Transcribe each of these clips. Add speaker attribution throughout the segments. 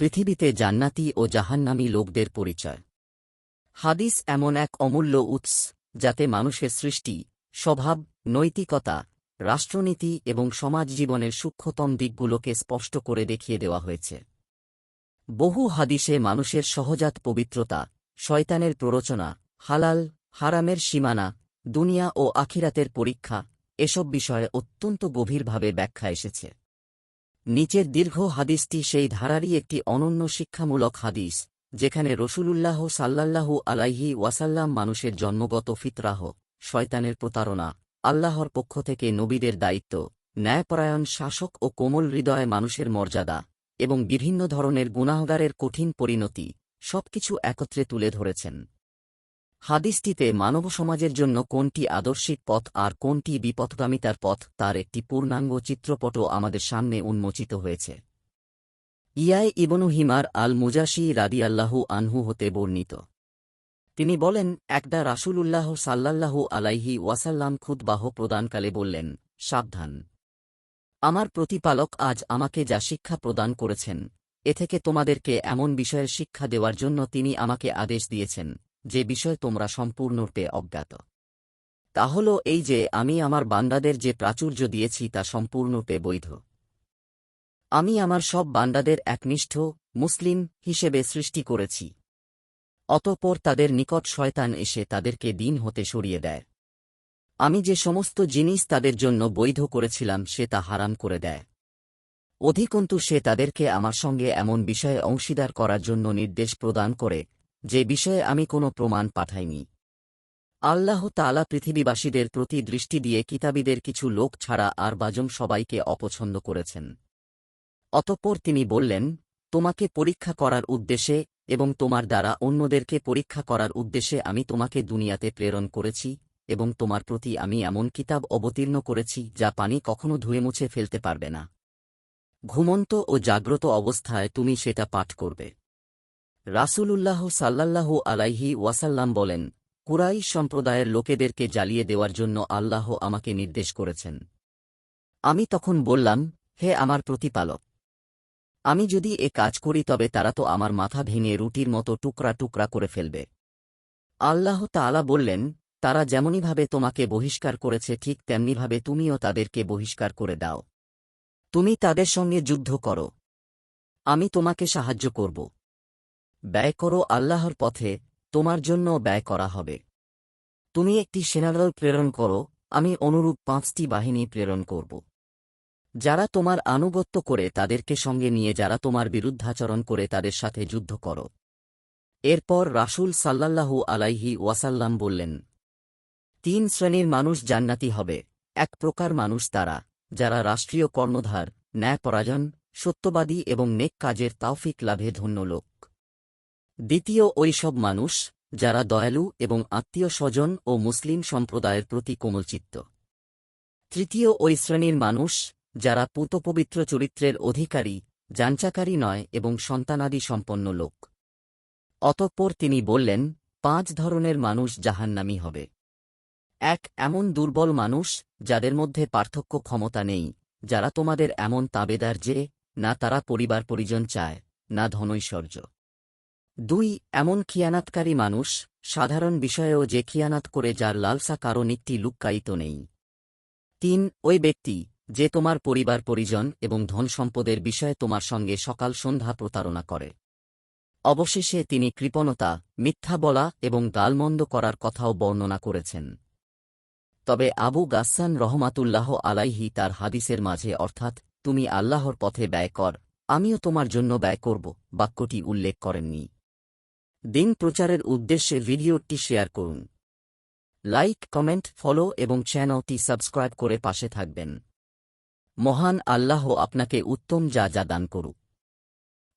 Speaker 1: পৃথিবীতে জান্নাতি ও জাহান্নামী লোকদের পরিচয়। হাদিস এমন এক অমূল্য উৎস যাতে মানুষের সৃষ্টি, স্বভাব, নৈতিকতা, রাষ্ট্রনীতি এবং সমাজ জীবনের সূক্ষ্মতম দিকগুলোকে স্পষ্ট করে দেখিয়ে দেওয়া হয়েছে। বহু হাদিসে মানুষের সহজাত পবিত্রতা, শয়তানের প্ররোচনা, হালাল হারামের সীমানা, দুনিয়া ও আখিরাতের পরীক্ষা এসব বিষয়ে অত্যন্ত গভীরভাবে ব্যাখ্যা এসেছে। নিচের দীর্ঘ হাদিসটি সেই ধারারই একটি অনন্য শিক্ষামূলক হাদিস, যেখানে রসূলুল্লাহ সাল্লাল্লাহু আলাইহি ওয়াসাল্লাম মানুষের জন্মগত ফিতরাহ, শয়তানের প্রতারণা, আল্লাহর পক্ষ থেকে নবীদের দায়িত্ব, ন্যায়পরায়ণ শাসক ও কোমল হৃদয় মানুষের মর্যাদা এবং বিভিন্ন ধরনের গুনাহগারের কঠিন পরিণতি সবকিছু একত্রে তুলে ধরেছেন। হাদিসটিতে মানব সমাজের জন্য কোনটি আদর্শিক পথ আর কোনটি বিপথগামিতার পথ তার একটি পূর্ণাঙ্গ চিত্রপটও আমাদের সামনে উন্মোচিত হয়েছে। ইয়াই ইবনু হিমার আল মুজাশি রাদিয়াল্লাহু আনহু হতে বর্ণিত। তিনি বলেন, একদা রাসূলুল্লাহ সাল্লাল্লাহু আলাইহি ওয়াসাল্লাম খুতবাহ প্রদানকালে বললেন, সাবধান! আমার প্রতিপালক আজ আমাকে যা শিক্ষা প্রদান করেছেন, এ থেকে তোমাদেরকে এমন বিষয়ের শিক্ষা দেওয়ার জন্য তিনি আমাকে আদেশ দিয়েছেন যে বিষয় তোমরা সম্পূর্ণরূপে অজ্ঞাত। তা হল এই যে আমি আমার বান্দাদের যে প্রাচুর্য দিয়েছি তা সম্পূর্ণরূপে বৈধ। আমি আমার সব বান্দাদের একনিষ্ঠ মুসলিম হিসেবে সৃষ্টি করেছি। অতঃপর তাদের নিকট শয়তান এসে তাদেরকে দিন হতে সরিয়ে দেয়। আমি যে সমস্ত জিনিস তাদের জন্য বৈধ করেছিলাম সে তা হারাম করে দেয়। অধিকন্তু সে তাদেরকে আমার সঙ্গে এমন বিষয়ে অংশীদার করার জন্য নির্দেশ প্রদান করে যে বিষয়ে আমি কোনো প্রমাণ পাঠাইনি। আল্লাহ তাআলা পৃথিবীবাসীদের প্রতি দৃষ্টি দিয়ে কিতাবীদের কিছু লোক ছাড়া আর বাজম সবাইকে অপছন্দ করেছেন। অতঃপর তিনি বললেন, তোমাকে পরীক্ষা করার উদ্দেশ্যে এবং তোমার দ্বারা অন্যদেরকে পরীক্ষা করার উদ্দেশ্যে আমি তোমাকে দুনিয়াতে প্রেরণ করেছি এবং তোমার প্রতি আমি এমন কিতাব অবতীর্ণ করেছি যা পানি কখনো ধুয়ে মুছে ফেলতে পারবে না। ঘুমন্ত ও জাগ্রত অবস্থায় তুমি সেটা পাঠ করবে। রাসূলুল্লাহ সাল্লাল্লাহু আলাইহি ওয়াসাল্লাম বলেন, কুরাইশ সম্প্রদায়ের লোকেদেরকে জ্বালিয়ে দেওয়ার জন্য আল্লাহ আমাকে নির্দেশ করেছেন। আমি তখন বললাম, হে আমার প্রতিপালক! আমি যদি এ কাজ করি তবে তারা তো আমার মাথা ভেঙে রুটির মতো টুকরা টুকরা করে ফেলবে। আল্লাহ তাআলা বললেন, তারা যেমনিভাবে তোমাকে বহিষ্কার করেছে ঠিক তেমনিভাবে তুমিও তাদেরকে বহিষ্কার করে দাও। তুমি তাদের সঙ্গে যুদ্ধ করো, আমি তোমাকে সাহায্য করব। ব্যয় করো আল্লাহর পথে, তোমার জন্য ব্যয় করা হবে। তুমি একটি সেনাদল প্রেরণ করো, আমি অনুরূপ 5টি বাহিনী প্রেরণ করব। যারা তোমার আনুগত্য করে তাদেরকে সঙ্গে নিয়ে যারা তোমার বিরুদ্ধাচরণ করে তাদের সাথে যুদ্ধ করো। এরপর রাসূল সাল্লাল্লাহু আলাইহি ওয়াসাল্লাম বললেন, 3 শ্রেণীর মানুষ জান্নাতি হবে। এক প্রকার মানুষ তারা, যারা রাষ্ট্রীয় কর্ণধার, ন্যায়পরায়ণ, সত্যবাদী এবং নেক কাজের তাওফিক লাভে ধন্য লোক। দ্বিতীয় ওই সব মানুষ যারা দয়ালু এবং আত্মীয় স্বজন ও মুসলিম সম্প্রদায়ের প্রতি কোমলচিত্ত। তৃতীয় ওই শ্রেণীর মানুষ যারা পূতপবিত্র চরিত্রের অধিকারী, যাঞ্চাকারী নয় এবং সন্তানাদি সম্পন্ন লোক। অতঃপর তিনি বললেন, 5 ধরনের মানুষ জাহান্নামী হবে। 1 এমন দুর্বল মানুষ যাদের মধ্যে পার্থক্য ক্ষমতা নেই, যারা তোমাদের এমন তাবেদার যে না তারা পরিবার পরিজন চায়, না ধনৈশ্বর্য। 2 এমন খিয়ানাতকারী মানুষ, সাধারণ বিষয়েও যে খিয়ানাত করে যার লালসা কারণ একটি লুক্কায়িত নেই। 3 ওই ব্যক্তি যে তোমার পরিবার পরিজন এবং ধন সম্পদের বিষয়ে তোমার সঙ্গে সকাল সন্ধ্যা প্রতারণা করে। অবশেষে তিনি কৃপণতা, মিথ্যা বলা এবং গালমন্দ করার কথাও বর্ণনা করেছেন। তবে আবু গাসসান রহমাতুল্লাহ আলাইহি তার হাদিসের মাঝে অর্থাৎ তুমি আল্লাহর পথে ব্যয় কর, আমিও তোমার জন্য ব্যয় করব বাক্যটি উল্লেখ করেননি। দিন প্রচারের উদ্দেশ্যে ভিডিওটি শেয়ার করুন। লাইক, কমেন্ট, ফলো এবং চ্যানেলটি সাবস্ক্রাইব করে পাশে থাকবেন। মহান আল্লাহ আপনাকে উত্তম যা দান করুক।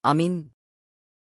Speaker 1: আমিন।